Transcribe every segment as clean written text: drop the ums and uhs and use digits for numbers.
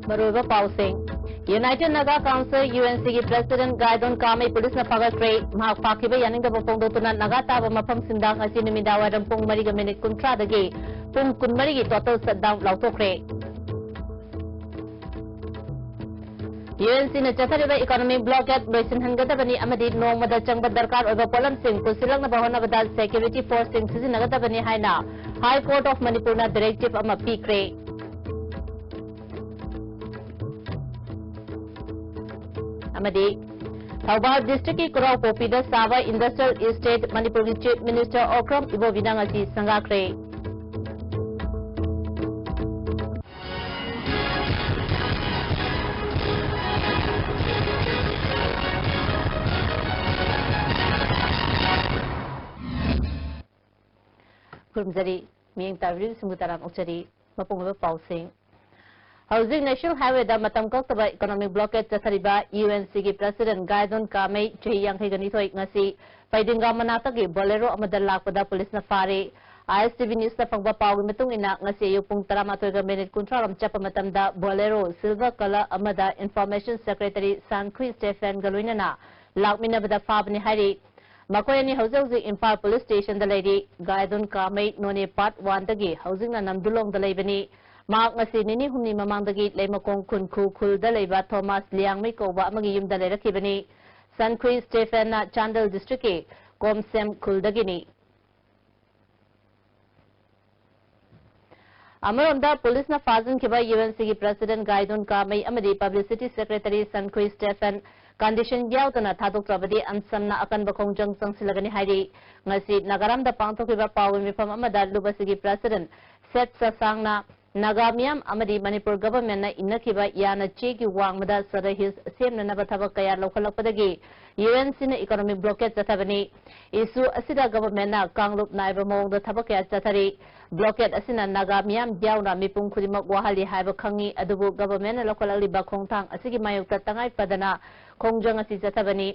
Maruba Pausing. United Naga Council UNC की President Gaidon Kamei police ने फगत्रे महाक फाकिबा Yaning the फोंदोतुना Naga ताबा मफम सिंदांग असी नुमिदा warm पुंग मरिगा minute कुंट्रा दगे पुंग कुनमरिगी total shutdown लाउथोक्रे UNC ने चथरिबा economic blockade लोइसिन हंगदबनी अमदी नोंगमदा चंगबा दरकार ओइबा पोलम सिंह कुसिलंग बहोनबदा सिक्योरिटी फोर्स सिंह सिजिनगदबनी हाइना हाई कोर्ट ऑफ मणिपुर ना डायरेक्टिव अमा पीक्रे अमदी थौबाल डिस्ट्रिक्ट की कुराव पोपीदा सावा इंडस्ट्रियल एस्टेट मणिपुर की चीफ मिनिस्टर ओक्रम इबोविनांग असी संगाक्रे खुरमजरी मियंग तावरी सुमुताराम उचरी मपुंगबा पाउसिंग हाउसिंग नेशनल हाईवे दा मतम कक्तबा इकोनॉमिक ब्लॉकेट चथरिबा UNC की प्रेसिडेंट गायदोन कामेई चही यांखैगनिथोई ngasi पाइदिंगा मनातगी बोलेरो अमदा लाकपदा पुलिस न फारे ISTV न्यूज न फंगबा पाउगी मतुंग इना ngasi अयु पुंग 13 मिनिट कुंथ्रारम चपा मतमदा बोलेरो सिल्वर कलर अमदा इंफॉर्मेशन सेक्रेटरी सांख्वी स्टेफेन गलोइनना लाकमिनबदा फाबनि हारी मकोयनी हौजौजी Imphal police station the lady Gaidon Kamei Noney part 1 दगी हाउसिंग न नमदुलोंग द लेबनी mark ngasi nini humni mamangdagi leimakong khunku khulda leiba Thomas Liangmei koba amagi yumda lerakibani Sankhui Stephen na Chandel district ke Komsem khuldagini Amaronda police na fazin kiba UNC ki president Gaidon Kamei amadi publicity secretary Sankhui Stephen condition yautana thadok trabadi ansamna akan bakongjang sangsilagani hairi ngasi nagaram da pangthokiba pawi mifam amada lubasigi president Seth Sasangna Nagamiyam amadi Manipur government na inakiba yana cheki wangmada sarahis semnanaba thabak kaya lokhalakpadagi UNC na economic blockade chathabani issue asida government na kanglup naiba mawngda thabak kaya chathari blockade asina Nagamiyam yauna mipung khudimak wahali haiba khangi adubu government na lokhalaliba khongthang asigi mayukta tangai padana khongjang asi chathabani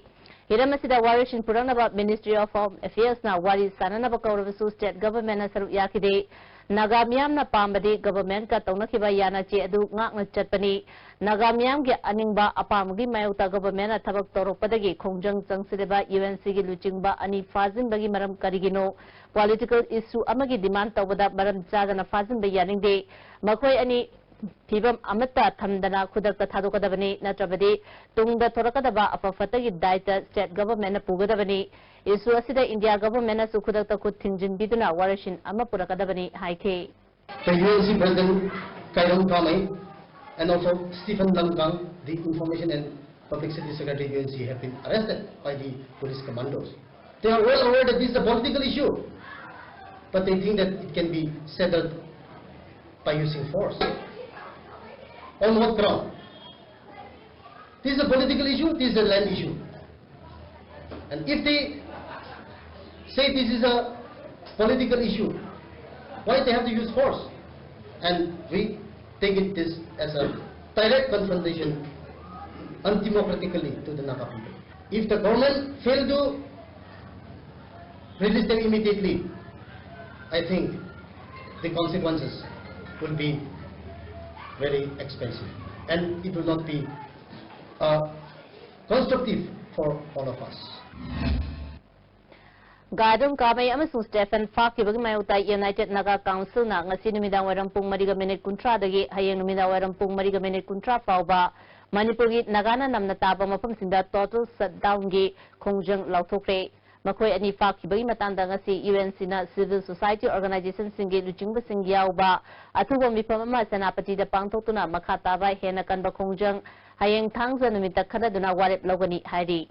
hiram asida warishin puranaba Ministry of Home Affairs na wari sananaba kaurabasu state government na saru yakide Nagamiyam na pambadi government ka tawnakiba yana chi adu ngakna chatpani Nagamiyam ge aningba apamgi mayuta government na thabak torokpadagi khongjang changsileba UNC gi luchingba ani fazinbagi maram karigino political issue amagi demand tawbada maram chagana fazinba yaningde makoi ani Pibam amata thamdana khudakta thadokadabani natrabadi tungda thorakadaba apafatagi daita state government na pugadabani isu asida India government na sukhudakta khud thingjin biduna warashin ama purakadabani haike the UNC president Gaidon Kamei and also Stephen Lamgang, the information and public security secretary UNC have been arrested by the police commandos. They are well aware that this is a political issue, but they think that it can be settled by using force. On what ground? This is a political issue, this is a land issue. And if they say this is a political issue, why they have to use force? And we take it this as a direct confrontation undemocratically to the Naga people. If the government fail to release them immediately, I think the consequences will be very expensive, and it will not be constructive for all of us. Gaidon Kamei amasung Stephen Fakibagi mayuta United Naga Council na ngasi numidang warang pung mariga minute kuntra dagi hayang numidang warang pung mariga minute kuntra pauba Manipur gi Nagana namna taba mafam sinda total shutdown gi khongjang lauthokre Makoi ani fakibagi matanda ngasi UNC na civil society organization singi luchingba singyauba atuba mifam ama senapati da pangtotuna makhataba hena kanba khongjang hayang thangza numita khadaduna warep logani hairi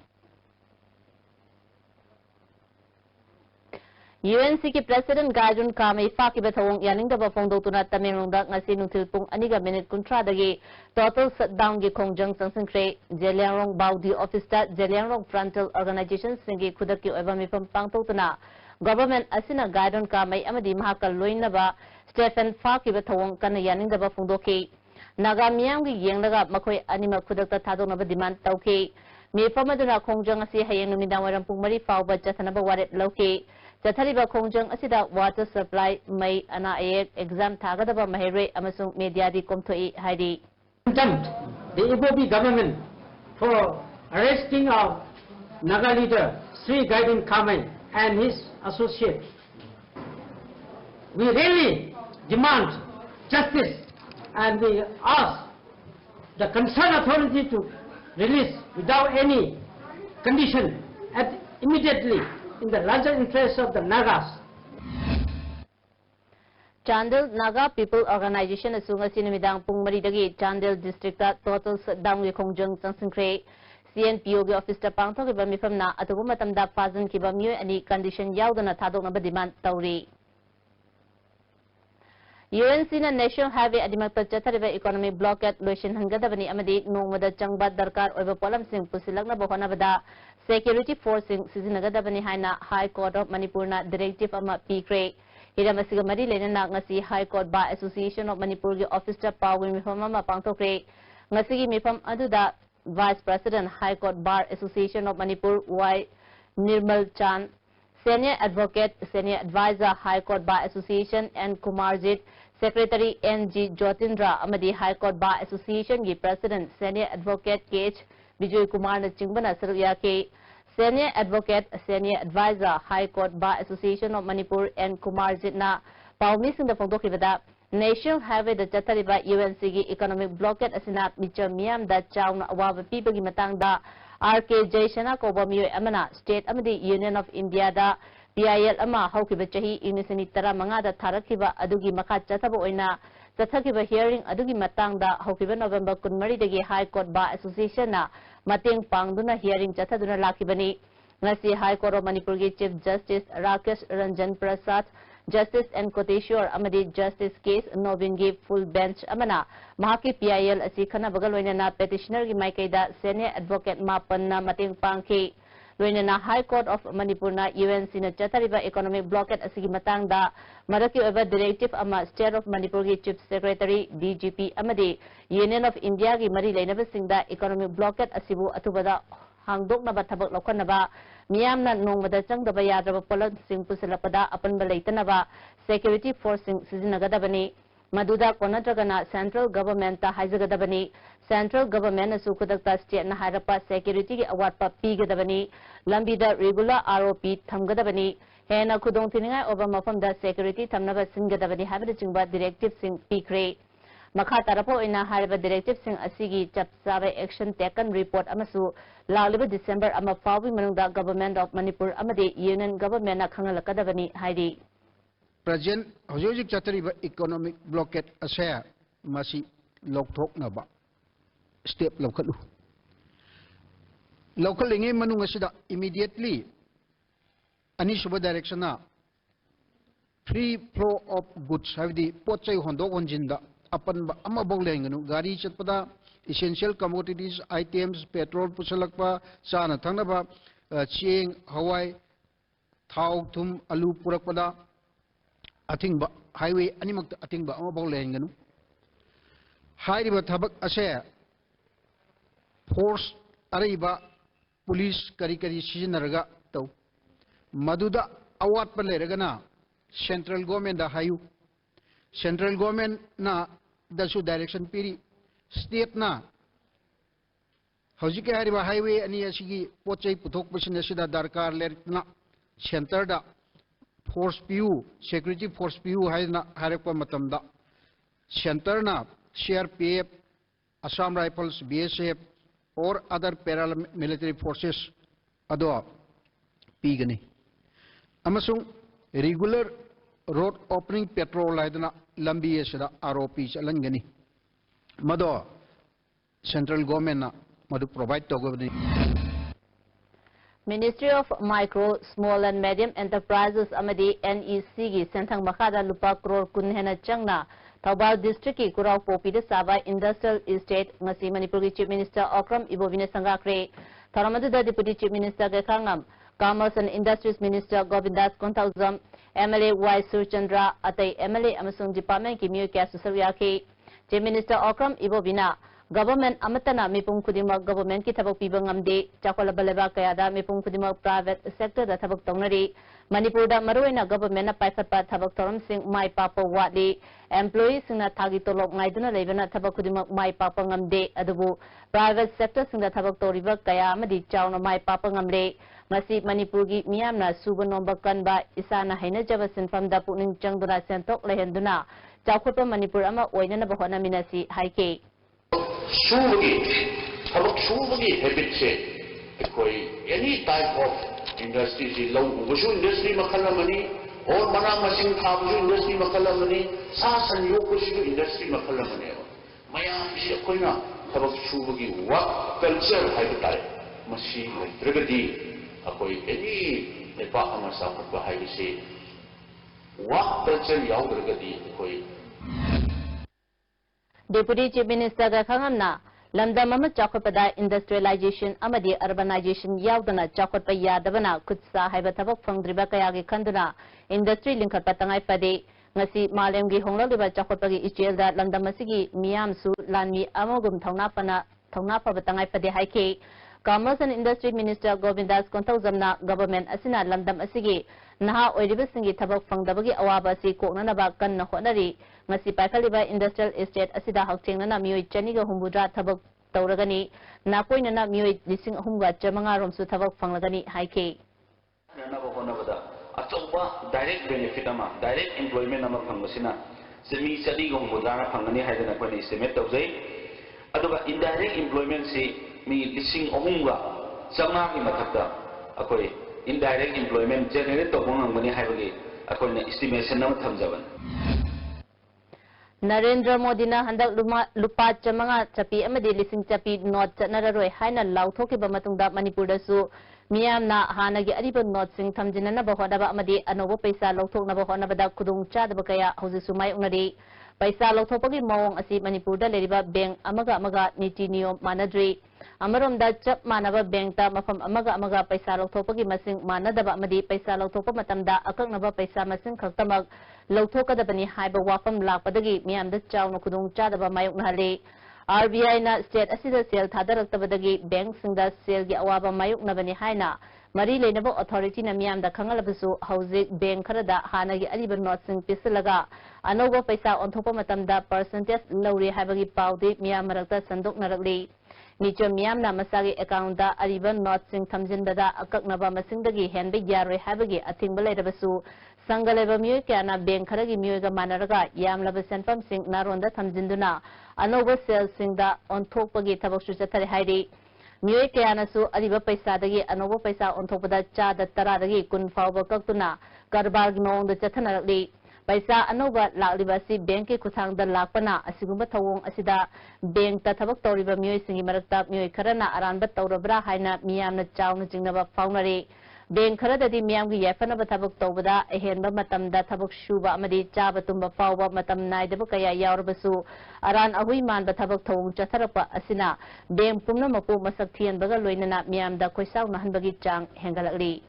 UNC की president गायदुन कामेई फाकिबा थवंग यानिंगदबा फोंदोतुना तमेंगलोंगदा ngasi nungthil pung aniga minute kuntra dagi total shutdown gi khongjang changsankhre Jeliangrong Baudi office ta Jeliangrong frontal organization singi khudaki oiba mifam pangtotuna government asina gaidon kamei amadi mahakal loinaba Stephen Fakiba thawang kana yaningdaba phongdoki Nagamiyam gi yenglaga makoi anima khudakta thadonaba demand tauki mifam aduna khongjang asi hayeng numidang waram pung mari fawba chathanaba warep lauki Chathariba khongjang asida water supply mai ana exam thagadaba maherwe amasung media di komthoi hairi condemned the Ibobi government for arresting our Naga leader Sri Gaidun Kamai and his associates. We really demand justice and we ask the concerned authority to release without any condition and immediately in the larger interest of the Nagas. Chandel Naga People Organization asunga sinimidang pung maridagi Chandel District total shutdown gi khongjang changsinkre CNPO gi office ta pangthok gi mifam na atubu matamda fazan ki bamyo ani condition yaudana thadok na demand tawri UNC na National Highway adimakta chathariba economic blockade loisin hangadabani amadi nongmada changba darkar oiba polam sing pusilakna bohona bada security forcing sizinagadabani haina High Court of Manipur na directive ama pikre Hiramasiga mari lenana ngasi High Court Bar Association of Manipur gi office ta pawin mifam ama pangthokre ngasi gi mifam aduda Vice President High Court Bar Association of Manipur Y Nirmal Chan Senior Advocate Senior Advisor High Court Bar Association and Kumarjit Secretary N.G. Jyotindra amadi High Court Bar Association gi President Senior Advocate K.H. Vijay Kumar na chingbana sarya ke Senior Advocate Senior Advisor High Court Bar Association of Manipur and Kumarjit na pawmi sing da phongdokribada National Highway da chathariba UNC gi economic blockade asina micham miyam da chawna awaba pibagi matangda RK Jaishana koba miyoy amana State amadi Union of India da PIL ama haukiba chahi inisani tara manga da tharakiba adugi makha chathaba oina chathakiba hearing adugi matangda haukiba November 13 dagi High Court Bar Association na mateng pangduna hearing chathaduna lakibani ngasi High Court of Manipur gi Chief Justice Rakesh Ranjan Prasad Justice N. Koteshwar amadi Justice Case Novin gi full bench amana mahaki PIL asi khana bagal loina petitioner gi maikaida Senior Advocate mapan na mateng pangki loina High Court of Manipur na UNC na chathariba economic blockade asigi matangda maraki oba directive ama State of Manipur gi Chief Secretary DGP amadi Union of India gi mari lainaba singda economic blockade asibu atubada hangdoknaba thabak lokhanaba miyamna nongmada changdaba yadraba polan sing pusalapada apanba leitanaba security forcing sizinagadabani maduda konatragana central government ta haizagadabani central government asu kudakta state na harapa security gi awatpa pigadabani lambida regular ROP thamgadabani hena khudong thiningai oba mafamda security thamnaba singadabani habida chingba directive sing pikre makha tarapo ina hariba directive sing asigi chapsabe action taken report amasu laliba December ama fawi manungda government of Manipur amadi union government na khangalakadabani haidi present hojik chathariba economic blockade asaya masi lokthoknaba step lokhalu lokhalinge manung asida immediately ani suba direction na free flow of goods havdi pochai hondok honjinda apan ama boglenganu gari chatpada essential commodities items petrol pusalakpa chana thangnaba cheng hawai thau thum alu purakpada athingba highway animak athingba ama boglenganu hairiba thabak ase force araiba police kari kari sijinaraga taw maduda awatpa leragana central government da hayu central government na dasu direction piri state na hojike hariba highway ani asigi pochai puthok pasina sida darkar lerna center da force PU security force PU haina harekpa matamda center na CRPF Assam Rifles BSF or other paramilitary forces ado pigani amasung regular road opening petrol haidana lambi esida ROP chalangani mado central government na madu provide togobani Ministry of Micro, Small and Medium Enterprises amadi NEC gi senthang makhada lupa crore kun hena changna Thaubal district ki Kurau Popi de Saba Industrial Estate ngasi Manipur gi Chief Minister Okram Ibobine sangakre tharamadu da Deputy Chief Minister ge khangam Commerce and Industries Minister Govindas Kontauzam MLA Y Surchandra atai MLA amasung department ki miyo kya susarya ke Chief Minister Okram Ibobina government amatana mipung khudimak government ki thabak piba ngamde chakolaba leba kayada mipung khudimak private sector da thabak tongnari Manipur da maroina government na paikhatpa thabak thoram sing mai papa wadi employees sing na thagi tolok ngaiduna lebana thabak khudimak mai papa ngamde adubu private sector sing da thabak toriba kaya amadi chawna mai papa ngamle masi Manipur gi miyamna suba nomba kanba isana haina jaba sinfam da puning changduna sentok lehenduna chawkhotpa Manipur ama oinana bahona minasi haike Suvagi, habak suvagi habit se, koi any type of industry si low, busu industry makalamani, or mana masing thabusu industry makalamani, sa sanyog busu industry makalamani. Maya si koi na habak suvagi work culture habitat, masi tragedy, koi any nepa amasa kapwa habi se, work culture yaw tragedy koi. Deputy Chief Minister ga khangamna lamda mama chakhotpada industrialization amadi urbanization yaudana chakhotpa yadabana khutsa haiba thabak phangdriba kaya gi khanduna industry linkhatpa tangai pade ngasi malem gi honglaliba chakhotpa gi ichel lamda masigi miyam su lanmi amogum thongna pa tangai pade haike Commerce and Industry Minister Govindas Kontauzamna government asina lamdam asigi naha oiriba singi thabak phangdabagi awaba si koknana ba kanna honari ngasi paikaliba industrial estate asida hakchengnana mioi chaniga humbudra thabak tauragani nakoinana mioi lising humga chamanga romsu thabak phanglagani haike nana ba honabada achauba direct benefit ama direct employment ama phangmasina semi sadi go humbudra phangani haidana koi estimate tawjai aduga indirect employment si mi lising ohumga changa ki mathakta akoi indirect employment generate to bongangmani haibagi akoi na estimation nam thamjaban Narendra Modi na handak lupa chamanga chapi amadi lising chapi not chanararoi haina lauthokiba matungda Manipur da su miyam na hanagi ariba not sing thamjinana ba hodaba amadi anobo paisa lauthokna ba honaba da khudung chadaba kaya haujisu mai unari paisa lauthopagi mawong asi Manipur da leriba bank amaga niti niyom manadri Amaromda chap manaba bank ta mafam amaga paisa lauthopagi masing manadaba amadi paisa lauthopa matamda akaknaba paisa masing khaktamag lauthokadabani haiba wafam lakpadagi miyamda chawna khudung chadaba mayok nahali RBI na state asida sel thadaraktabadagi bank singda sel gi awaba mayok nabani haina mari lenaba authority na miyamda khangalabasu hauzik bank kharada hanagi ariba not sing pisalaga anoba paisa onthopa matamda percentage lawri haibagi pawdi miyam marakta sandok narakli nicho miyamna masagi account da ariba not sing thamjinbada akaknaba masingdagi henbe yaroi haibagi athingba leirabasu Sangaleba Mui Kana Bank Karagi Muiga Manaraga Yamlaba Senfam Sing Naronda Tamjinduna Anoba Sales Singda on Topagi Tabaksu Chatari Haidi Mui Kana Su Adiba Paisadagi Anoba Paisa on Topada Cha the Taradagi Kun Fauba Kaktuna Garbag Mong the Chatanarli Paisa Anoba Laklibasi Banki Kutang the Lakpana Asigumba Tawong Asida Bank Tatabak Toriba Mui Singi Marakta Mui Karana Aranba Taurabra Haina Miyamna Chawna Jingnaba Faunari Bank Karadadi Miamgi Yafanaba Tabak Tobada, Ahenba Matamda Tabak Shuba Amadi Java Tumba Fawa Matam Naidabukaya Yarbasu, Aran Ahuiman Batabak Tong Chatarapa Asina, Bank Pumna Mapu Masaktian Bagaloinana Miamda Koisau Mahanbagi Chang Hengalali.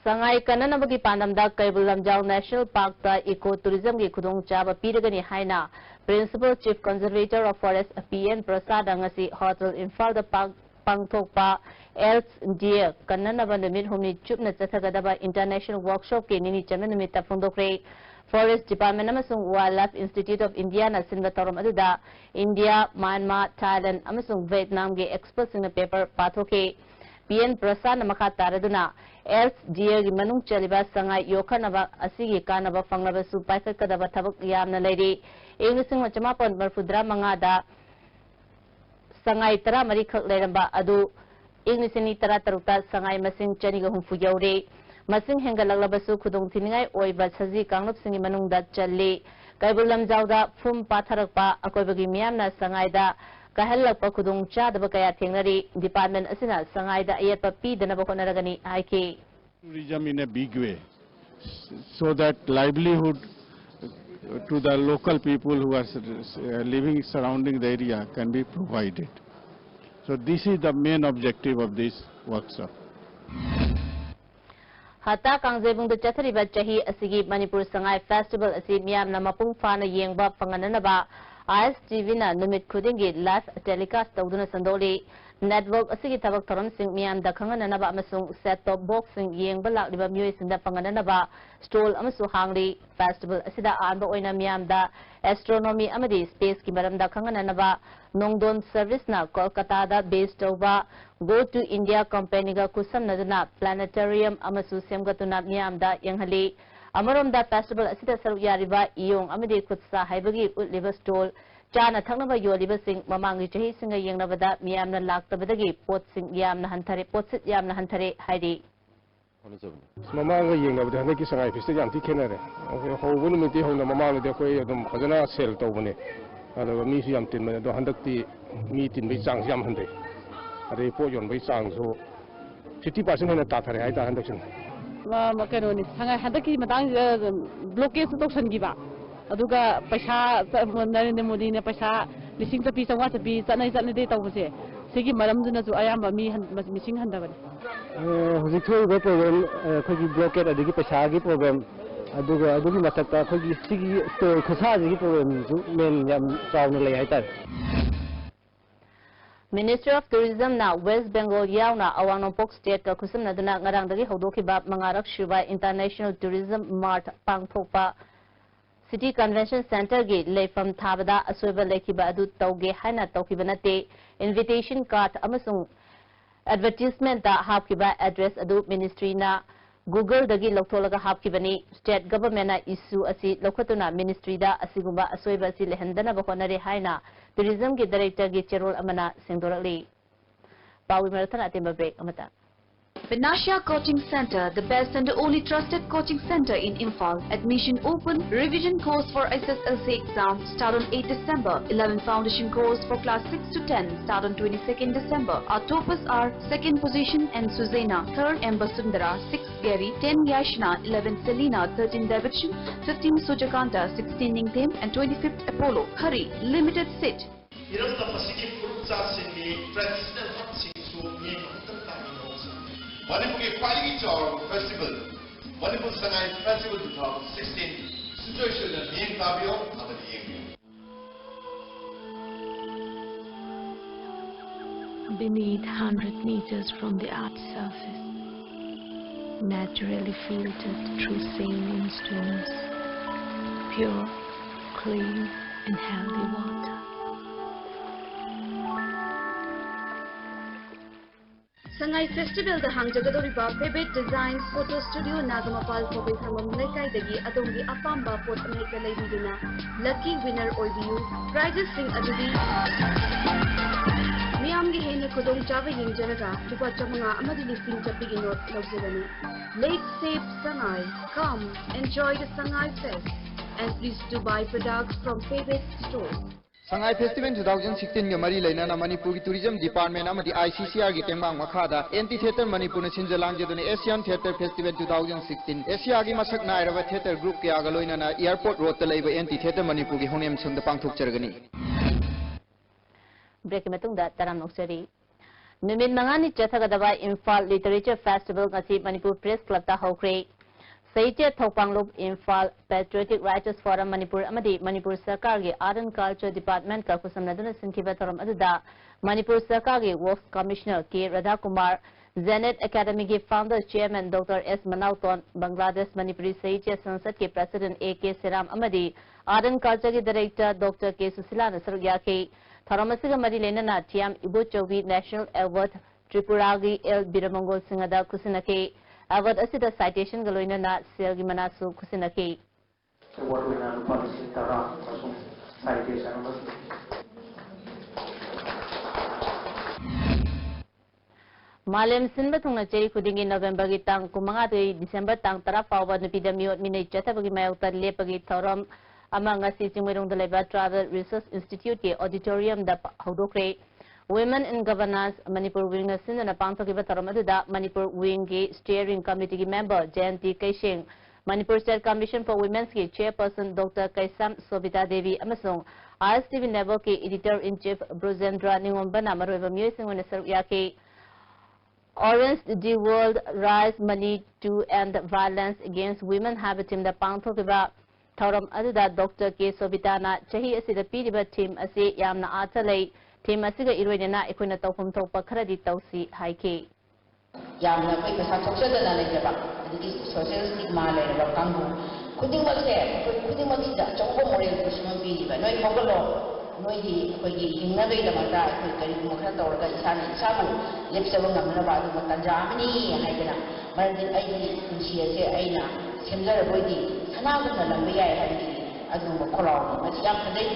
Sangai Kananabagi Pandamda Kaibulamjau National Park the Eco-Tourism Gi Kudong Java Piragani Haina, Principal Chief Conservator of Forest PN Prasad Angasi Hotel in the Park Pangthokpa Else Dear Kananaba Namit Humni Chupna Chathagadaba International Workshop Ki Nini Chamanamita Fundokre Forest Department Amasung Wildlife Institute of India na Sinvatorum Aduda India, Myanmar, Thailand Amasung Vietnam Ge experts in the paper Pathoke PN Prasad Namaka Taraduna Else Dear Manung Chaliba Sangai Yokanaba Asigi Kanaba Fanglaba Supaika Kadaba Tabak Yamna Lady English Machamapon Marfudra Mangada Sangai Tara Marikak Leramba Adu Ignisini Tara Taruta Sangai Masing Chaniga Humfu Yaure Masing Hengalalabasu Kudung Tiningai Oiba Sazi Kanglop Singi Manungda Chali Kaibulam Jauda Fum Patharakpa Akobagi Miamna Sangaida Kahelakpa Kudung Chadabakaya Tingnari Department Asina Sangaida Ayatpa P Danabakonaragani IK Tourism in a big way so that livelihood to the local people who are living surrounding the area can be provided. So this is the main objective of this workshop. Hata Kangjebung the Chathariba Chahi Asigi Manipur Sangai Festival Asi Miam Namapung Fana Yengba Pangananaba ISTV na numit khudingi live telecast tawduna sandoli network asigi tabak thoram sing miam da khangananaba amasung set top box sing yengba lakliba miyoi singda pangananaba stall amasu hangri festival asida anba oina miam da astronomy amadi space ki maramda khangananaba nongdon service na Kolkata da based tawba go to India company ga kusamnaduna planetarium amasu semgatuna miam da yenghali Amarom da festival asida saruk yariba iyong amadi kutsa haibagi utliba stall Chana Thangnaba Yoliba Singh Mamangi Chahi Singa Yangnabada Miamna Laktabadagi Pot Singh Yamna Hantare Potsit Yamna Hantare Heidi Mamanga Yangnabada Hanaki Sangai Pista Yanti Kenare Hovun Miti Hona Mamanga de Koy Dum Hazana Sel Tobane Museum Tin do Handakti meeting by Sang Yam Hande Are Poyon by Sang so 50% in a Tatari Haida Handaction Macaroni Sanga Handaki Madang blockade Tosan Giba aduga paisa Narendra Modi ne paisa lising tapi sangwa tapi sanai sanai de tawse sigi maramduna ju ayamba mi missing handabani hojikoi go problem khogi blockade adigi paisa gi problem aduga adugi matakta khogi sigi store khasa gi problem ju men yam chawna lei haitar Ministry of Tourism na West Bengal yauna Awangnompok State ka khusam naduna ngarang dagi hodoki ba mangarak Shiva International Tourism Mart pangthokpa City Convention Center gi leifam thabada asoiba lekhiba adu tauge haina taukibanate invitation card amasung advertisement ta hapkiba address adu ministry na Google dagi loktolaga hapkibani state government na issue asi lokhatuna ministry da asigumba asoiba asi lehandana ba honare haina tourism gi director gi cherol amana singdorali Pawi Marathon atimba break amata Vinasha Coaching Center, the best and only trusted coaching center in Imphal. Admission open. Revision course for SSLC exam start on 8 December. 11 foundation course for class 6 to 10 start on 22nd December. Our toppers are 2nd position and Suzaina, 3rd Ember Sundara, 6th Gary, 10 Yashna, 11th Selina, 13th Davidshan, 15th Sujakanta, 16th Ningthem and 25th Apollo. Hurry, limited seat. Manipur Quality Tower Festival, Manipur Sangai Festival 2016, situation at Nien Fabio, Beneath 100 meters from the Earth's surface, naturally filtered through saline stones, pure, clean and healthy water. Sangai Festival the Hangjagadoriba Pebet Designs Photo Studio Nagamapal Kobe Samam Lekai Dagi Adongi Apamba Pot America Laybiduna Lucky Winner Oibiu Prizes Sing Adudi Miamgi Hena Kodong Java Yinjanaga Lupa Chamanga Amadi Listing Japigi North Luxurani Lake Safe Sangai. Come enjoy the Sangai Fest and please do buy products from Pebet Store. Sangai Festival 2016 ga mari lainana Manipur ki Tourism Department amadi ICCR gi tengmang makhada Amphitheatre Manipur na sinjalang jeduni Asian Theatre Festival 2016 Asia gi masak nairaba theater group kya ga loinana Airport Road ta leiba Amphitheatre Manipur gi honem sungda pangthok chargani break metung da taram noksari numit mangani chathagadaba Imphal Literature Festival ngasi Manipur Press Club ta hokre Saitya Thopanglup Imphal Patriotic Writers Forum Manipur amadi Manipur Sarkar gi Art and Culture Department ka kusamnaduna sinkiba thoram aduda Manipur Sarkar gi Works Commissioner K Radha Kumar Zenith Academy gi Founder Chairman Dr. S Manauton Bangladesh Manipuri Saitya Sansad ke President A.K. Seram amadi Art and Culture gi Director Dr. K Susila Nasruk yake thoram asiga mari lenana Tiam Ibu Chobi National Award Tripura gi L Biramangol Singada kusinake Award asida citation galoina na selgi manasu kusinaki. Award winner policy tara masuk citation Malem sinba thungna cheri khudingi November gi tang kumanga de December tang tara pawa nupida miot minai chathabagi mayauta lepagi thoram amanga si chingmerong da leba Travel Research Institute ke auditorium da hodokre Women in Governance Manipur Wing na sinna pangthokiba tharamada Manipur Wing ki steering committee ki member Jayanti Kaishing Manipur State Commission for Women's ki chairperson Dr. Kaisam Sobita Devi amasung ISTV Network ki editor in chief Bruzendra Ningombana maroiba myoising wona sarukya ki Orange the World Rise Money to End Violence Against Women Habitim da pangthokiba Thauram aduda Dr. K. Sobitana chahi asida piriba team asi yamna atalei team asiga iroinana ikoina tawfum thokpa kharadi tawsi haike. Yamna koi pesa thoksadana leijaba adiki social stigma leiraba kangu khudingmakse khudingmakida chawba moral kusuma piriba noi hogalo noi di koigi hingnagai damata koi kari mokra tawraga isani isabu lepsaba ngamnaba adu matanja amani haidana marandi ai kunsi ase aina semjara boidi sanaguna lambe yai haidi adu mokolaw masi yam khadai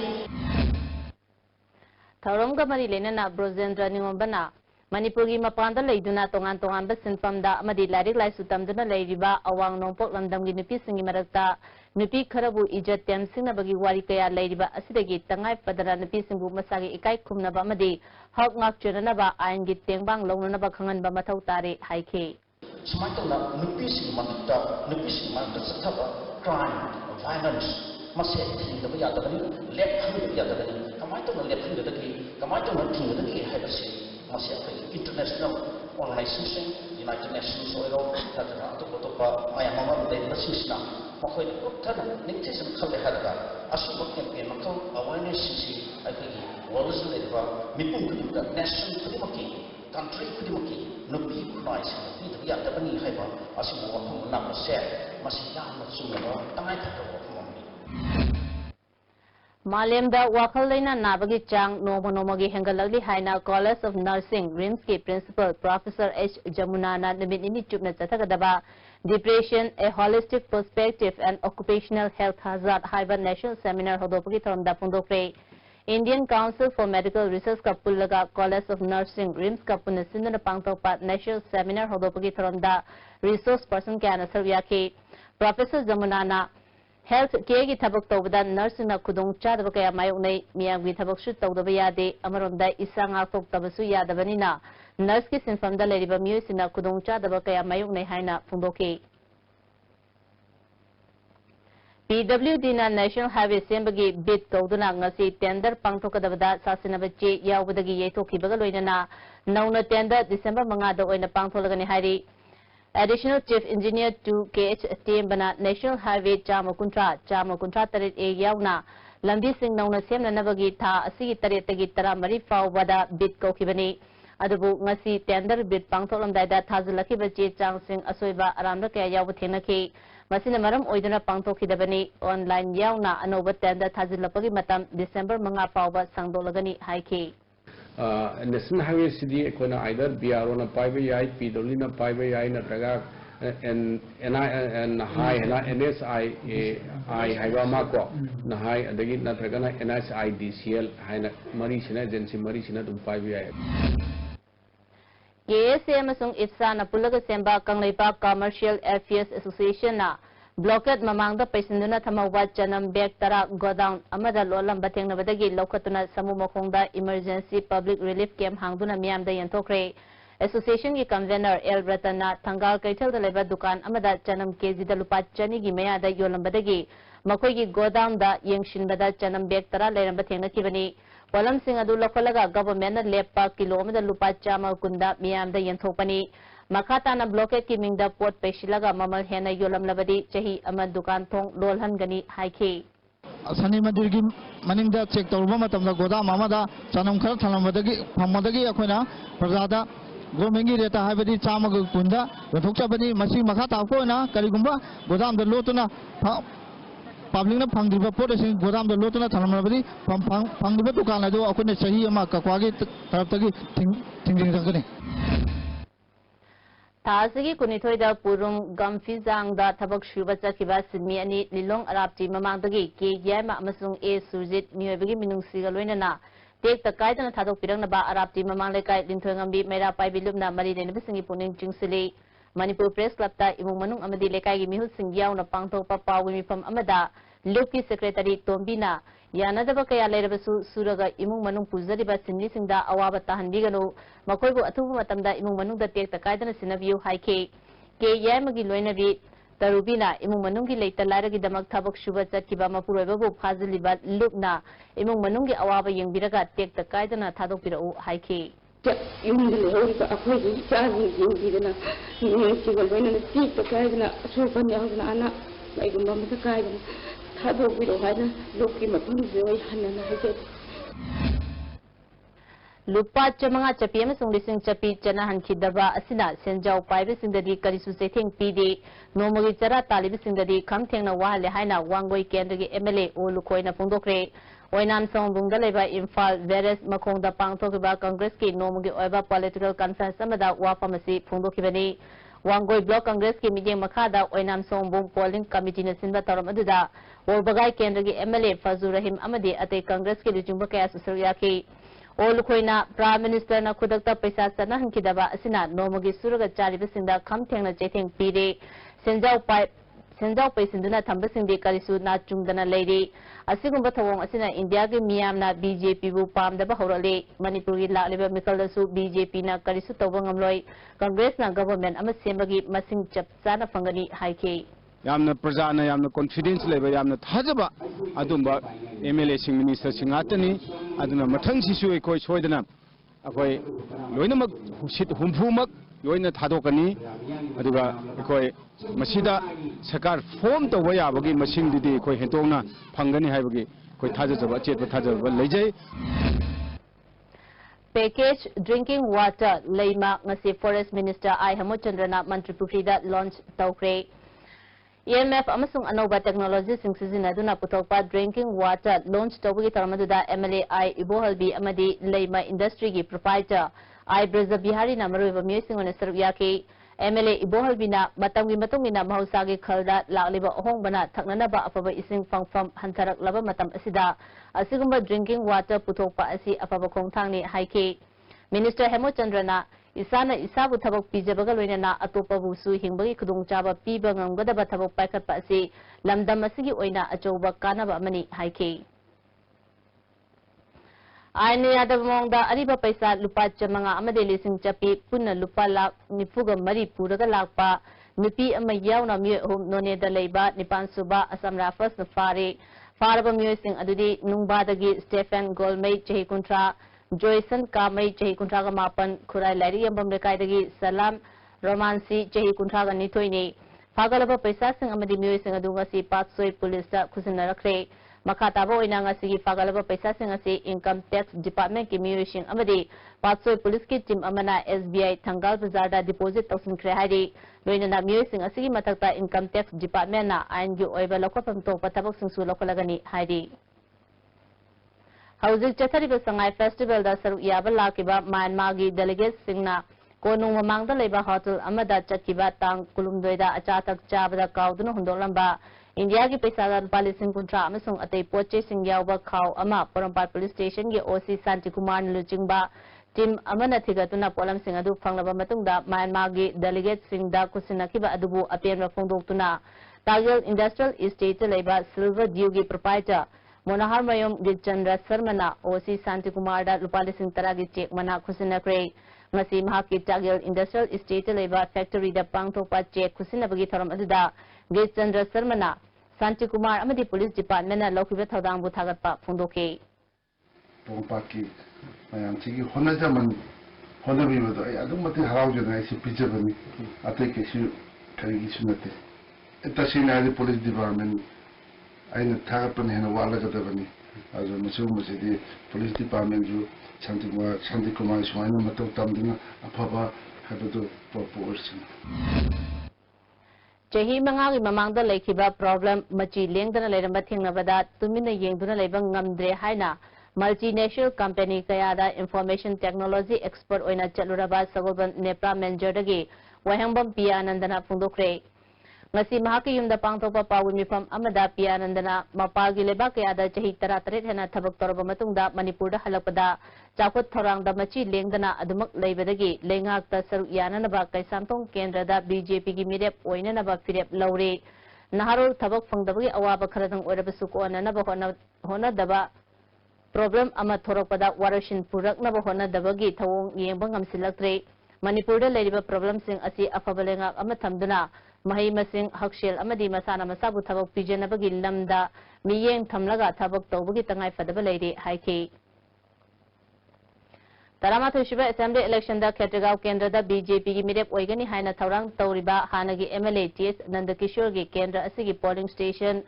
Thauram ga mari lenana Brozendra Ningombana Manipuri mapanda leiduna tongan tongan besinpamda amadi larik lai sutamduna leiriba awang nongpok lamdamgi nupi singi marakta nupi kharabu ijat tem singna bagi wari kaya leiriba asidagi tangai padara nupi singbu masagi ikai khumnaba amadi hak ngak chunanaba ain gi tengbang longnaba khanganba mathau tare haike sumatona nupi sing makta sathaba crime violence mase thingdaba yadabani lep khangdaba yadabani kamai to lep khangdaba kamai to thingdaba haibasi international organization, United Nations, Malemda Wakalena Nabagi Chang Nomonomogi Hengalagli Haina College of Nursing Rimski Principal Professor H. Jamunana Nimini Chupna Chatagaba Depression, a Holistic Perspective and Occupational Health Hazard Haiba National Seminar Hodopagi from Dapundokre Indian Council for Medical Research Kapulaga College of Nursing Rims Kapuna Sindana Pangtopa National Seminar Hodopagi from the Resource Person Kana Serviaki Professor Jamunana Health care ki thabak tawda nursing na khudong chadaba kaya mayonai miyam gi thabak shu tawdaba yade amaronda isanga tok tabasu yadabani na nurse ki sinfamda leriba miyosina khudong chadaba kaya mayonai haina phundoke PWD na National Highway sembagi bid tawduna ngasi tender pangthokadabada sasinabche yawbadagi yethokhibaga loinana nauna tender December 5 da oina pangtholagani hairi Additional Chief Engineer to KH Tembana National Highway Chama Kuntra Tarit A Yauna Lambi Singh Nauna Semna Navagi Tha Asi Taretagi Tara Mari Wada bid Kokibani Adabu Ngasi Tender bid Pangtholam Daida Tazulaki Bachi Chang Singh Asoiba Aramda Kaya Yawatinaki Masina Maram Oidana Pangtokidabani online Yauna Anova Tender Tazulapagi Matam December Manga Pawa Sangdolagani Haiki National Highway City Ekona either BRO na Pai Yai, PW na Pai Yai na Draga and high NSI Highway Mako na high Adagi na Dragana NSI DCL Hina Marisina Agency Marisina to Pai Yai. KSM Sung Ifsa na Pulaga Semba Kangleipa Commercial Affairs Association na Blockade Mamangda Pesinduna Tamawa Janam Beg Tara Godown Amada Lolam Bateng Navadagi Lokatuna Samumokongda Emergency Public Relief Camp Hangduna Miam the Yantokre Association ki convener El Ratana Tangal Kaitel the Leva Dukan Amada Janam Kezi the Lupa Chani Gimea the Yolambadagi Makogi Godown the Yangshin Bada Janam Beg Tara Leram Bateng Kivani Walam Singh Adu Lokalaga Government Lepa Kilometer Lupa Chama Kunda Miam the Yantopani Makata na blockade ki mingda port peshilaga mamal hena yolam labadi chahi amad dukan thong lolhan gani haike Sani Madirgi Maningda check Tolbama Tamda Goda Mamada Sanam Kar Talamadagi Pamadagi Akona Prada Gomengi Reta Habadi Chamagu Kunda Tokchabani Masi Makata Kona Karigumba Godam the Lotuna Public Pangiba Potation Godam the Lotuna Talamabadi Pangiba Tukanado Akuna Sahi Maka Kwagi Tarapagi Thinking Tazigi Kunitoida Purum Gamfizang da Tabak Shuba Sakiba Sidmiani Lilong Arabti Mamandagi Ki Yama Amasung A Suzit Muebigi Minung Sigaluina Take the Kaitan Tadok Piranga Arabti Mamangaka Lintungambi Mera Pai Bilumna Mari Nevisingi Puning Jingsili Manipur Press Club Ta Imumanung Amadi Lekai Mihu Singyao na Pangto Papa Wimifam Amada Luki Secretary Tombina Yanadaba Kaya Lerebasu Suraga Imung Manung Puzariba Sindhi Singda Awaba Tahandigano Makoigo Atubu Matamda Imung Manung da Take the Kaitan Sinaview Haike Ke Yamagi Loinavi Tarubina Imung Manungi later Laragi Damak Tabak Shubat Kiba Mapurebu Paziliba Lukna Imung Manungi Awaba Yung Biraga Take the Kaitan Tadopira Haike Yung Lehorica Apoy Charging Yingidana Civil when the Tea the Kaidana Sopan Yahana like Mamma Kaidan ꯊꯥꯗꯣꯛꯄꯤꯔꯣ ꯍꯥꯏꯅ ꯂꯣꯛꯀꯤ ꯃꯐꯝꯁꯦ ꯑꯩ ꯍꯟꯅ ꯍꯥꯏꯖꯔꯤ Lupa Chamanga Chapi amasung lising chapi chanahankhidaba asina senjau paibasingdadi karisu setheng pidi nomagi chara talibasingdadi khamthengna wahale haina wangoi kendagi MLA Olukoina phongdokre Oinam Songbungda leba Imphal Veres Makhongda pangthokiba Congress ki nomagi oiba political conference amada wafamasi phongdokibani Wangoi Block Congress ki meeting makhada Oinam Songbung polling committee na sinba taram aduda Wolbagai kendagi MLA Fazur Rahim amadi ate Congress ki lujungba kaya susuryaki Olukoina Prime Minister na kudakta paisa chanahankhidaba asina nomagi suraga charibasingda khamthengna chetheng pide senjau paisinduna thambasingdi karisu na chungdana leiri asigumba thawong asina India ge miyamna BJP bu pamdaba horale Manipur gi laaliba mikaldasu BJP na karisu tawba ngamloi Congress na government ama sembagi masing chapchana phangani haike yamna prajana yamna confidence leba yamna thajaba adumba MLA sing minister singatani aduna mathang sisu ekoi soidana akoi loinamak sit humfumak loina thadokani aduga ekoi masida sarkar form to waya bagi masing didi ekoi hentongna phangani haibagi koi thajaba chetba thajaba leijai Package drinking water leima ngasi forest minister I Hamochandrana Mantri Pukrida launch tawkre EMF amasung anoba technology sing sizinaduna putokpa drinking water launch tawgi taramaduda MLA I Ibohalbi amadi leima industry gi proprietor I Braza Bihari na maruiba musing on saruyaki MLA Ibohalbi na matamgi matungina mahusagi khalda laaliba ohongbana thaknanaba afaba ising fangfam hantarak laba matam asida asigumba drinking water putokpa asi afaba khongthangni haike Minister Hemochandrana Isana isabu thabak pijabaga loinana atopabu su hingbagi khudungchaba piba ngamgadaba thabak paikhatpa asi lamdam asigi oina achouba kanaba amani haike Aine yadabmongda ariba paisa lupa chamanga amade lising chapi punna lupa lak nifuga mari puraga lakpa nupi ama yauna mye hom none da leiba nipan suba Assam Rifles na faraba mye sing adudi nungbadagi Stephen Golmei chehi kuntra Joyson Kamai Chehi Kuntraga Mapan Kurai Lari Yambam Rekaidagi Salam Romansi Chehi Kuntraga Nitoini Pagalaba Paisa Sing Amadi Mui Sing Adunga Si Patsoi Police Kusinnarakre Makataba Oinanga Si Pagalaba Paisa Sing Asi Income Tax Department Ki Mui Sing Amadi Patsoi Police Ki Team Amana SBI Thangal Bazar da Deposit Tausin Kre Haidi Loinana Mui Sing Asi Matakta Income Tax Department na Aingi Oiba Lokopam Topa Tabak Sing Su Lokolagani Haidi Hauzik Chathariba Sangai Festival da Saru Yaba Lakiba Myanmar gi delegates singna konung mamangda leba hotel amada chatkiba tang kulumdoida achatak chabada kauduna hundolamba India gi paisa da palising kuntra amasung atei poche sing yawba khaw ama Porampar police station gi OC Santi Kumar Luchingba team amana thigatuna polam sing adu phanglaba matungda Myanmar gi delegates singda kusinakiba adubu apenra phongdoktuna Tagil Industrial Estate leba Silver Dew gi proprietor Monahar Mayom Gichandra Sarmana OC Santi Kumar da Lupali Singh Taragi Chek Mana Kusinakre Ngasi Mahaki Tagil Industrial Estate Labor Factory da Pangtopa Chek Kusinabagi Thoram Aduda Gichandra Sarmana Santi Kumar Amadi Police Department na Lokiba Thodang Buthagatpa Phongdoke Paki Mayam Chigi Honajaman Honabibado Adumati Haraujana is Pijabani Atake Karigi Sunate Etashina the Police Department aina thagapan hena wala gadabani ajo masum masidi police department ju Santi Kumar swaina matok tamdina afaba habadu proportion Chehi mangagi mamangda lekhiba problem machi lengdana leramba thingnabada tumina yengduna leba ngamdre haina multinational company kayada information technology expert oina chaluraba Sagoban Nepra Menjerdagi Wahangbam Piyanandana Phongdokre Ngasi mahaki yumda pangtopa pawun mifam amada Piyanandana mapagi leba kayada chehi taratret hena thabak torba matungda Manipurda halakpada chakut thorangda machi lengdana adumak leibadagi lengakta saru yananaba kaisangtong kendrada BJP gi mirep oinanaba firep laure naharul thabak phangdabagi awaba kharadang oirabasu ko ananaba honadaba problem ama thorakpada warashin puraknaba honadabagi thawong yengba ngamsilaktre Manipurda leriba problem sing asi afabalenga ama thamduna Mahi Masing Hakshel Amadi Masana Masabu Tabak Pijanabagi Lamda Miyeng Tamlaga Tabak Tobagi Tangai Fadabaladi Haiki Taramatu Shiba Assembly Election da Ketragao Kendra da BJP gi Mirep Oigani Haina Taurang Tauriba Hanagi MLA TS Nandakishore gi Kendra Asigi polling station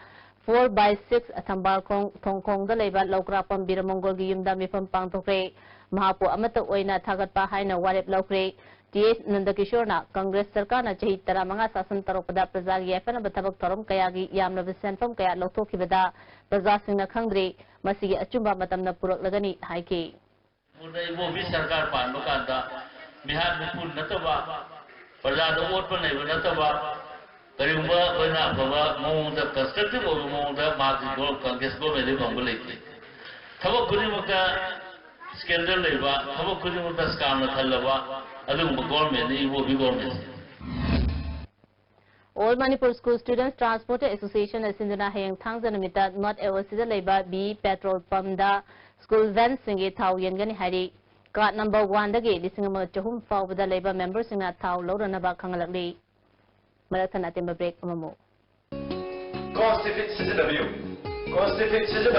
4/6 Thambal Thongkong da leba Lokrapam Biramongol gi yumda mifam pangthokre mahapu amata oina thagatpa haina warep lokre TS Nandakishorna Congress Sarkarna chahi 15 sasan taropada praja gi yafana bathabak thorom kaya gi yamna bisenfam kaya lokthokibada praja singna khangdre masigi achumba matamna puraklagani haike Mudai wo bi sarkar pandu kanda mihar nupul nataba praja do vote pa nei nataba kariumba oina baba mongda constructive or mongda margin go Congress go mele banguleke thabo kuri mukta scandal leba thabo kuri mukta scam na thalaba All Manipur School Students Transport Association Asinduna Hayang Thangza Namita Not Evasida Leba B Petrol Pump da School Van Singe Tau Yengani Hari Card number 1 the gate Lissingama Chahum Fau with the Labour members in a Tau Loranaba Kangalakli Marathon Atimba break Mamo. Constipation is a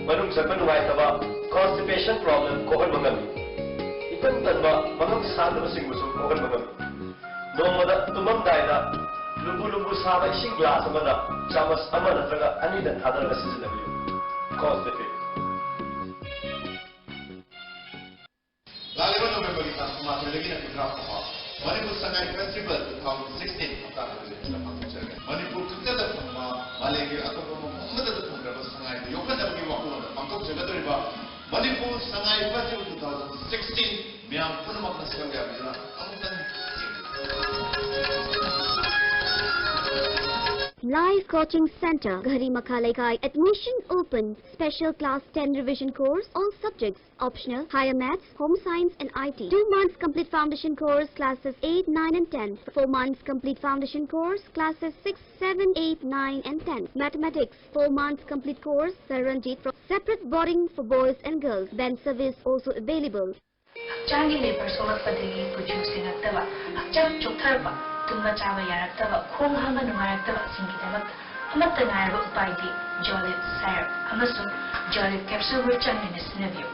Manum Sapan Waitaba, constipation problem, Kohan Magami. Tanba, Maham Sadu Singusu, Mohan Magam. No mother, Tumam Daida, Lubu Saba, Shing Glass, Amada, Chamas Amanatraga, Anida, Hadra Season of you. Cause the fit. Lalibano memory of Matilagina Kudrapa, Manipur Sangai Festival 2016 Manipur Kutata from Malay, Akapama, Mother from Sangai, Yokata Miwako, Mangok Jagadriba. Manipur Sangai Festival 2016 Miam Punamak Naskanga Live Coaching Center, Ghari Makhalekai. Admission open. Special Class 10 Revision Course. All subjects optional. Higher Maths, Home Science and IT. 2 months Complete Foundation Course, Classes 8, 9 and 10. 4 months Complete Foundation Course, Classes 6, 7, 8, 9 and 10. Mathematics, 4 months Complete Course, Saranjit. Separate boarding for boys and girls. Band service also available. Changi labor solar padagi producing actava. Cham chokharba. Tumba chava yaraktava. Khong hanga nungaraktava singidamak. Amatta ngayarba upaidi. Jolly syrup. Amasun Jolly capsule virtual in this review.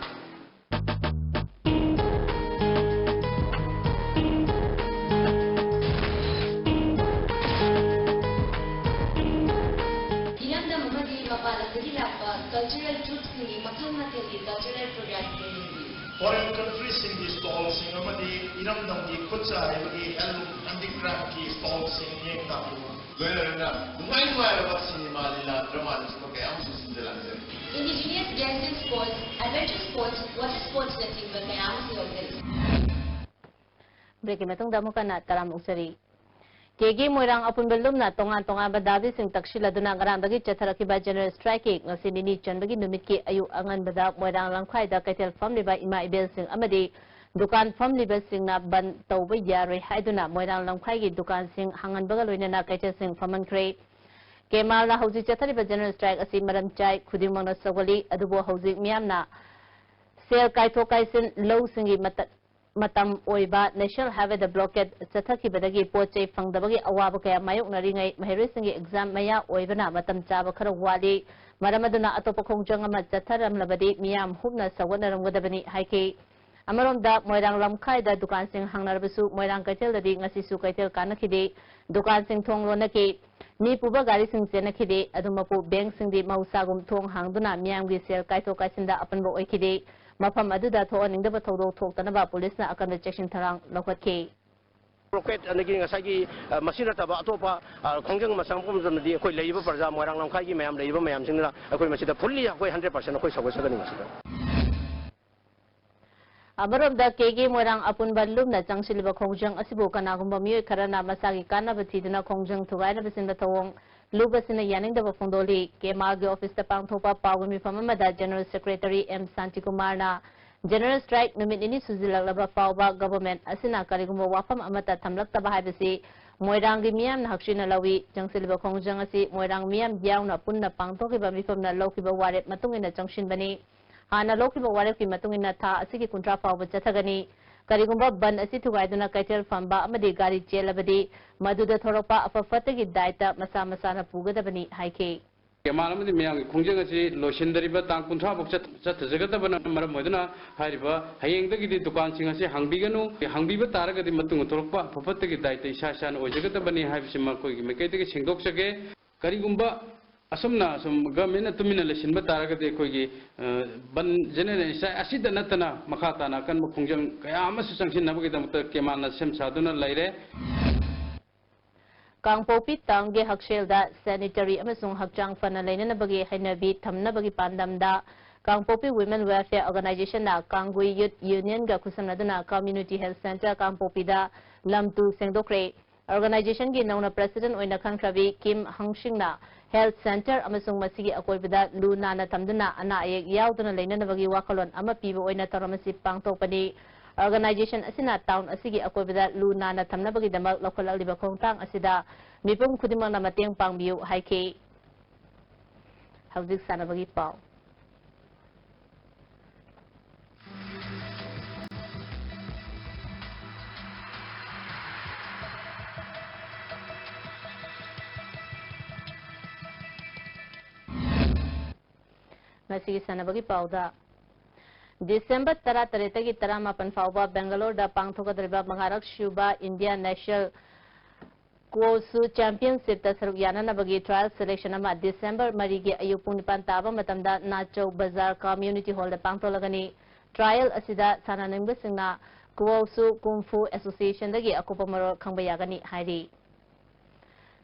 Cultural troops in the cultural programs. Foreign countries in the stalls in Amadi, Iram the Kutsa, Heirloom, handicraft stalls in Yengam. Indigenous dancing sports, adventure sports, water sports na timba kaya ang organize. Break metong damo ka na taram usari. Kegi moirang apun belum na tongan badavi sing takshila duna ngaran bagi chatharaki ba general strike ngasi nini chan bagi numit ki ayu angan bada moirang langkhai da kaitel family ba ima ibel sing amadi dukan family ba sing na ban tawba yare haiduna moirang langkhai gi dukan sing hangan baga loina na kaitel sing faman kre kemal na hauji chathari ba general strike asi maram chai khudimang na sawali adubo hauji miam na sel kaitho kaisin low singi matam oiba national highway the blockade chathaki badagi pochei fangdabagi awaba kaya mayok naringai mahirisingi exam maya oibana matam chaba khara wali maramaduna atopa khongjang ama chatharam labadi miyam hubna sawanaram godabani haike amaromda moirang lamkhai da dukan sing hangnarbasu moirang kaitel dadi ngasi su kaitel kanakhide dukan sing thonglo naki ni puba gari sing chenakhide adumapu bank sing di mausagum thong hangduna miyam gi sel kaitho kaisinda apanbo oikide Mafam aduda thoning da bathodo thoktanaba police na akan chection tharang lokhatke rocket anagi ngasagi masina taba atopa khongjang masangpum jamdi khoi leiba parja moirang lamkhai gi mayam leiba mayam singna khoi masida fully khoi 100% khoi sagosagani masida Amaromda kege moirang apun balum na changsilba khongjang asibu kanagumba mioi kharana masagi kanaba thiduna khongjang thugaina bisinda thawong Lubasina Yanindaba Fondoli, Kemalgi Office the Pangtopa Pawami Famamada, General Secretary M. Santikumar, General Strike Numini Suzila Laba Fauba, Government, Asina Karigumba Wafam Amata Tamlak Tabahibasi, Moirangi Miam Hakshina Lawi, Jangsilba Kongjangasi, Moirang Miam Yauna Punda Pangtoki Bami from the Lokiba Waret Matung in the Junction Bani, Hana Lokiba Wareki Matung in the Ta, Asiki Kuntra Fauba Jatagani. Karigumba ban asi thugaiduna kaitel famba amadi gari chelabadi maduda thoropa afafatagi daita masa masana pugadabani haike kemal amadi miyang khongjang asi loisindariba tang kunthra bok chat jagadabana maram moduna hariba hayengdagi di dukan sing asi hangbiganu hangbiba taragadi matung thorokpa afafatagi daita isa san ojagadabani haibisima koi mekaitagi singdoksage karigumba असमना Assam government तुमिना लेसिन बतारगदे कोगी बन general असिद नतना मखाताना कन खुंजंग कया अमसु संगसिन नबगे दमत केमाना same सादुना लैरे Kangpokpi तांगे हक्सेलदा sanitary अमसुंग हक्चांग फना लेननबगे हैनबी थमनबगे पांदमदा Kangpokpi women welfare organisation ना कांगुई यूथ यूनियन गा खुसमनदना कम्युनिटी हेल्थ सेंटर कांगपोपीदा लमतु सेंगदोक्रे ऑर्गेनाइजेशन की नौना प्रेसिडेंट ओइना खंगख्रबी किम हंगसिंगना हेल्थ सेंटर अमसुंग मसिगी अकोइबदा लुनाना तमदना अना एक याउदना लेननबगी वाखलोन अमा पीबो ओइना तरमसि पांगतोपनी ऑर्गेनाइजेशन असिना टाउन असिगी अकोइबदा लुनाना थमनबगी दमक लखोललिबा खोंगतांग असिदा मिपुम खुदिमंगना मतेंग पांगबियु हाइके हौजिक सानबगी पाउ Masih sana bagi pauda. Desember 13 fauba Bangalore da pangthokadriba mangarak shuba India National Kosu Championship ta saruk yanana bagi trial selection ama December marigi ayupung nipan taba matamda Nacho Bazaar Community Hall da pangtholagani trial asida sananingba singna Kosu Kung Fu Association dagi akupamaro khangbayagani hairi.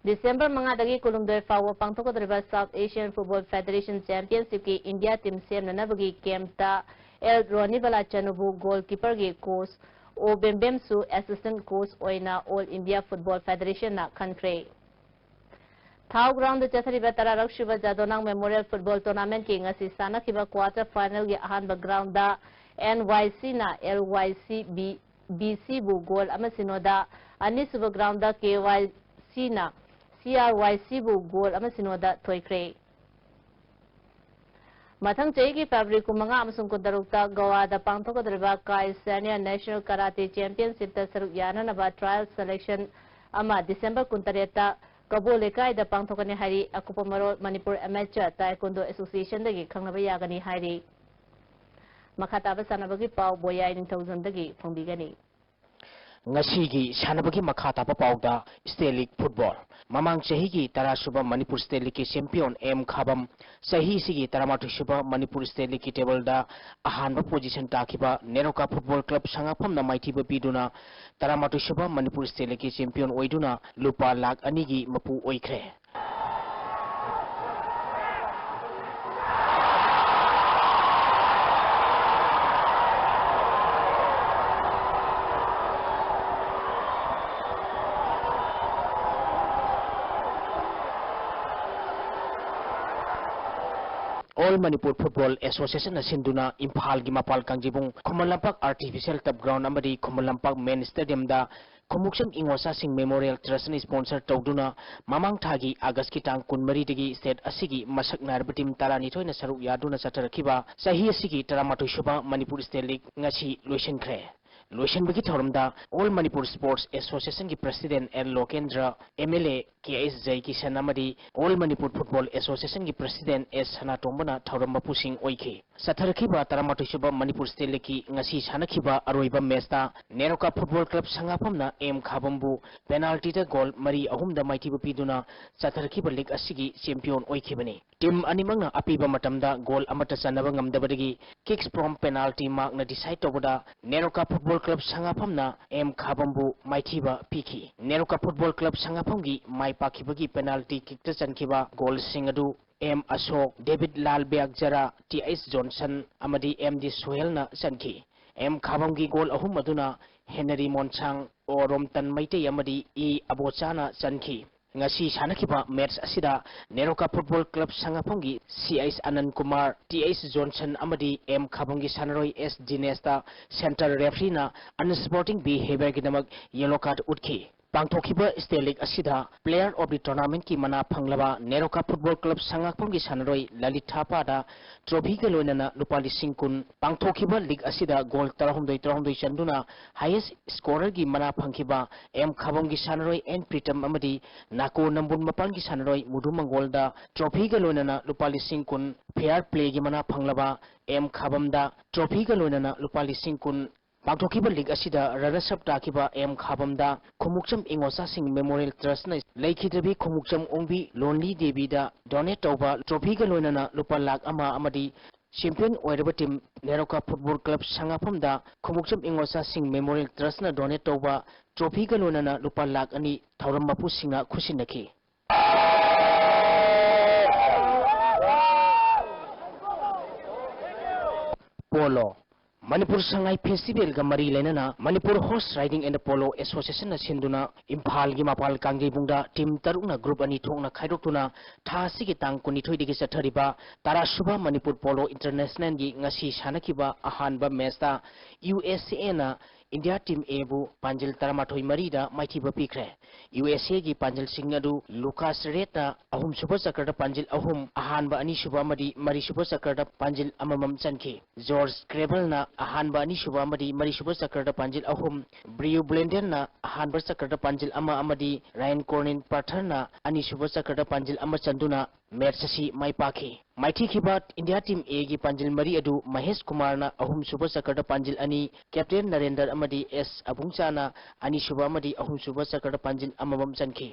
December mangadagi kulumdoi fawa pangthokadriba South Asian Football Federation Championship ki India team semna bagi camp ta El Ronibala Chanubu goalkeeper ge coach O Bembem Su assistant coach oina All India Football Federation na khankre. Thau ground da chathariba tararak shuba Jadonang Memorial Football Tournament ki ngasi sanakiba quarter final ge ahanba ground da NYC na LYC BC bu goal amasinoda anisuba ground da KYC na CRYC bu goal amasinoda thoikre. Mathang Chayki Fabric Kumanga Amasung Kundarukta Goa the Pangthokadriba Kai Senior National Karate Championship the Saruyana Naba Trial Selection Ama December Kuntareta Kabuleka the Pangthokani Hari Akupamaro Manipur Amateur Taekwondo Association the Kangabayagani Hari Makataba Sanabagi Pau Boya in Thousand Dagi from Bigani. Ngasigi Sanabagi Makata Pauda State League Football. Mamang Sahigi Tarasuba Manipur State League Champion M Khabam Sahi Sigi Taramatu Shuba Manipur State League table da Ahanba position Takiba Neroka Football Club Sangapam na Maitiba Biduna Taramatu Shuba Manipur State League Champion Oiduna Lupa Lag Anigi Mapu Oikre. All Manipur Football Association Sinduna Imphal gi mapal kangjibung Khumalampag Artificial Turf Ground amadi Khumalampag Main Stadium da Khumuksam Ingosa Singh Memorial Trust ni sponsor tawduna mamang thagi August ki tang 13 dagi state asigi masak narba team tarani thoina saruk yaduna satarakiba sahi asigi taramatu shuba Manipur State League ngachi loisin khre. Loisin bagi thoramda All Manipur Sports Association ki President L Lokendra MLA KS Jai Kishan amadi All Manipur Football Association ki President S Hanatombana thoramba pusing oike satharkiba taramatu shuba Manipur State League ki ngasi sanakhiba aroiba match ta Neroka Football Club sangapamna M Khabambu penalty ta goal mari ahum da maitiba piduna satharkiba league asigi champion oikhibani team animangna apiba matamda goal amata sanaba ngamdabadagi kicks from penalty mark na decide tobada Neroka Football Club sangapamna M Khabambu maithiba piki Neroka Football Club sangapamgi mai pakibagi penalty kick ta chankiba goal singadu M Ashok David Lal Beagjara T.S. Johnson amadi M.D. Sohel na chanki M Khabamgi goal ahum aduna Henry Monchang o Romtan Maitei amadi E Abochana chanki ngasi sanakiba match asida Neroka Football Club sangapamgi C.S. Anand Kumar T.S. Johnson amadi M Khabamgi sanaroi S. Dinesta center referee na unsporting behavior gidamak yellow card utki Pangthokiba State League asida player of the tournament ki mana phanglaba Neroka Football Club sangapamgi sanaroi Lalit Thapa da trophy ke loinana lupa lising kun Pangthokiba league asida goal 300 chanduna highest scorer gi mana phangkiba M Khabamgi sanaroi N Pritam amadi Nako Nambun Mapangi sanaroi Mudu Mangol da trophy ke loinana lupa lising kun fair play gi mana phanglaba M Khabam da trophy ke loinana lupa lising kun पांथोखिबा league असिदा runners up ताकिबा एम खाबमदा Khumukcham Ingosa Singh memorial trust ने लेखिद्रबी खुमुकचम ओंबी लोनली देवीदा donate तौबा trophy का लोइनना लुपा लाख अमा अमदी चैंपियन ओइरबा टीम नेरोका फुटबॉल क्लब संगाफमदा खुमुकचम इंगोसा सिंह मेमोरियल ट्रस्ट ने डोनेट तौबा ट्रॉफी का लोइनना लुपा लाख अनि थौरम मपु सिंगा खुसिनखि पोलो मणिपुर संगाई फेस्टिवल का मरी लेना Manipur horse riding and polo association सिंधुना Imphal की मपाल कांगेबुंगदा टीम तरुना ग्रुप अनि थोंगना खाइदोक्तुना थासी की तांग 22 दिगी चथरिबा तारासुबा मणिपुर पोलो इंटरनेशनल की ngasi सानकिबा अहानबा मैचता यूएसए ना इंडिया टीम एबु पांजिल 13 मरीदा माइथिबा पिख्रे यूएसए की पांजिल सिंह अदु लुकास रेटा अहुम सुपर चक्रदा पांजिल अहुम अहानबा अनि सुबा मदी मरी सुपर चक्रदा पांजिल अममम चनखि जॉर्ज क्रेबल ना अहानबा अनि सुबा मदी मरी सुपर चक्रदा पांजिल अहुम ब्रियु ब्लेंडन ना अहानबा चक्रदा पांजिल अमा अमदी रायन कोर्निन पार्थर ना अनि सुपर चक्रदा पांजिल अमा चंदुना मैच असी माई पाखी माइथिखिबा इंडिया टीम ए की पांजिल मरी अदु महेश कुमार ना अहुम सुपर चक्रदा पांजिल अनि कैप्टन नरेंद्र अमदी एस अबुंगचाना अनि सुबा अमदी अहुम सुपर चक्रदा पांजिल अममम चनखि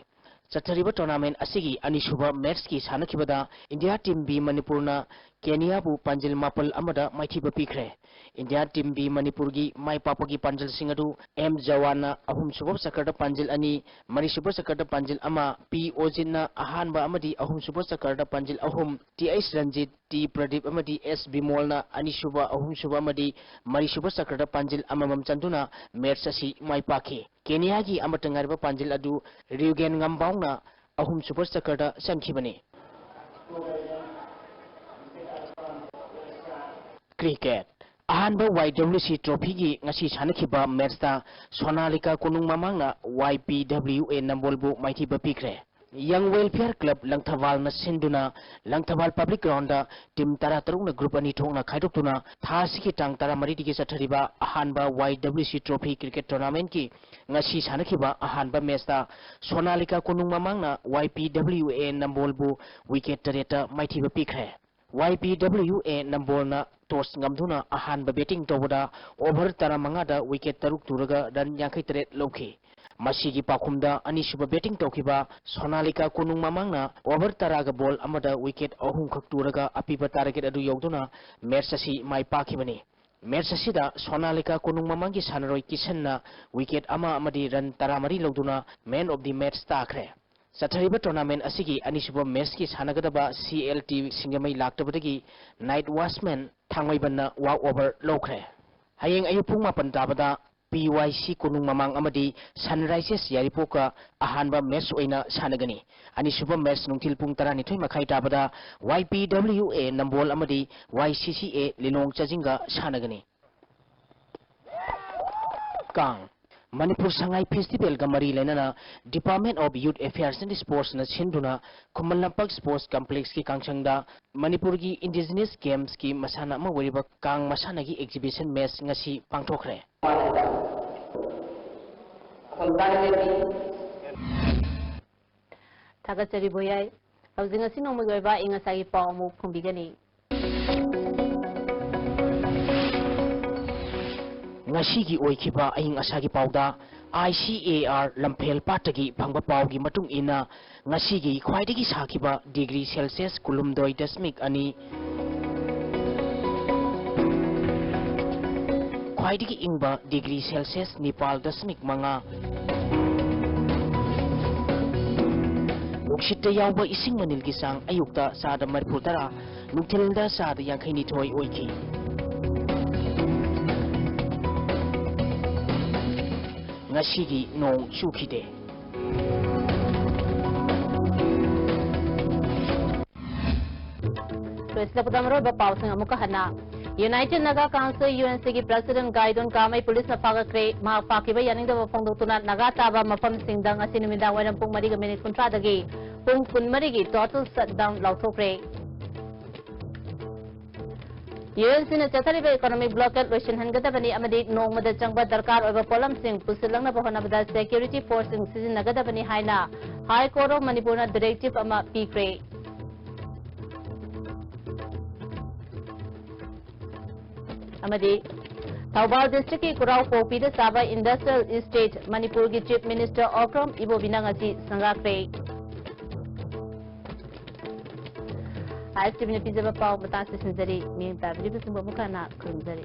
चथरिबा टूर्नामेंट असिगी अनि सुबा मैच की सानखिबदा इंडिया टीम बी मणिपुरना केनियाबु पांजिल मापल अमदा माइथिबा पिख्रे इंडिया टीम बी मणिपुर की माई पापगी पांजिल सिंगदु एम जवाना अहुम सुबा चक्रदा पांजिल अनि मरी सुबा चक्रदा पांजिल अमा पी ओजिनना अहानबा अमदी अहुम सुबा चक्रदा पांजिल अहुम T S Ranjit T Pradeep अमदी एस बिमोलना अनि सुबा अहुम सुबा अमदी मरी सुबा चक्रदा पांजिल अममम चंदुना मैच असि माई पाखी केनिया की अमतंगारिबा पांजिल अदु रिउगेन ngambawna अहुम सुपर चक्रदा चनखिबने क्रिकेट अहानबा YWC ट्रॉफी की ngasi सानखिबा मैचता सोनालिका कुनुंग ममांगना YPWA नंबोलबु माइथिबा पिख्रे यंग वेलफेयर क्लब लंगथवाल न सिंधुना Langthabal public ground team 13 group अनि थोंगना खाइदोक्तुना थासी की टांग 13 दिगी चथरिबा अहानबा YWC ट्रॉफी क्रिकेट टूर्नामेंट की ngasi सानखिबा अहानबा मैचता सोनालिका कुनुंग ममांगना YPWA नंबोलबु विकेट तरेटा माइथिबा पिख्रे YPWA नंबोलना टॉस ngamduna अहानबा बैटिंग तोबदा ओवर 15 दा विकेट 3 तुरगा रन 53 लौखि मसीगी पाखुमदा अनिसुबा बैटिंग तौखिबा सोनालिका कुनुंग ममांगना ओवर 13 गा बॉल अमदा विकेट 3 खक तुरगा अपीबा टारगेट अदु यौदुना मैच असि माई पाखिबनी मैच असिदा सोनालिका कुनुंग ममांगी सानरोय किसनना विकेट अमा अमदी रन 13 लौदुना मैन ऑफ द मैच ताखरे चथरिबा टूर्नामेंट असिगी अनिसुबा मैच की सानगदबा CLT सिंगमई लाक्तबदगी नाइट वॉचमैन थांगमैबन्ना वॉक ओवर लौखरे हयेंग अयुपुंग 8 ताबदा PYC कुनुंग ममांग अमदी सनराइजर्स यारिपोका अहानबा मैच ओइना सानगनी अनिसुबा मैच नुंथिल पुंग 12 मखाई ताबदा YPWA नंबोल अमदी YCCA लिलोंग चजिंगा सानगनी कांग मणिपुर संगाई फेस्टिवल का मरी लेना department of youth affairs and sports न सिंधुना खुमल लंपक स्पोर्ट्स कॉम्प्लेक्स की कांगचंगदा मणिपुर की इंडिजिनस गेम्स की मसाना अमा वरिबा कांग मसाना की एग्जीबिशन मैच ngasi पांगथोखरे थागतरी बोयाई हौजिंग असि नोमग ओइबा इंगसागी पाव मु फुंबिगनी ngasi gi oikiba aing asagi pauda ICAR Lampel Patagi phangba pawgi matung ina ngasi gi khwaidagi sakiba degree Celsius kulumdoi dasmik ani khwaidagi ingba degree Celsius Nepal dasmik manga nukshitta yawba ising manil gi sang ayukta sada marputara nukthilda sada yankhaini thoi oiki ngasi nong chukide President Pudamro Bapawsing amuka hana United Naga Council UNC की President Gaidon Kamay Police na pagakre mapakiba yaning da mapangdoktunan nagataba mapam singdang asinumidang walang pung mariga minute kontradagi pung kunmarigi total shutdown lauthokre UNC na chathariba economic blockade loisin hangadabani amadi nongmada changba darkar oiba polam sing pusilangna bohanabada security force sing sizinnagadabani haina High Court of Manipur na directive ama pikre amadi Thaubal District ki Kurau Popi da Saba Industrial Estate Manipur ki Chief Minister Okram Ibobina ngasi sangakre. ISTV ne pizza pau batang sinjari mi pa video sumbo mukana kurumjari.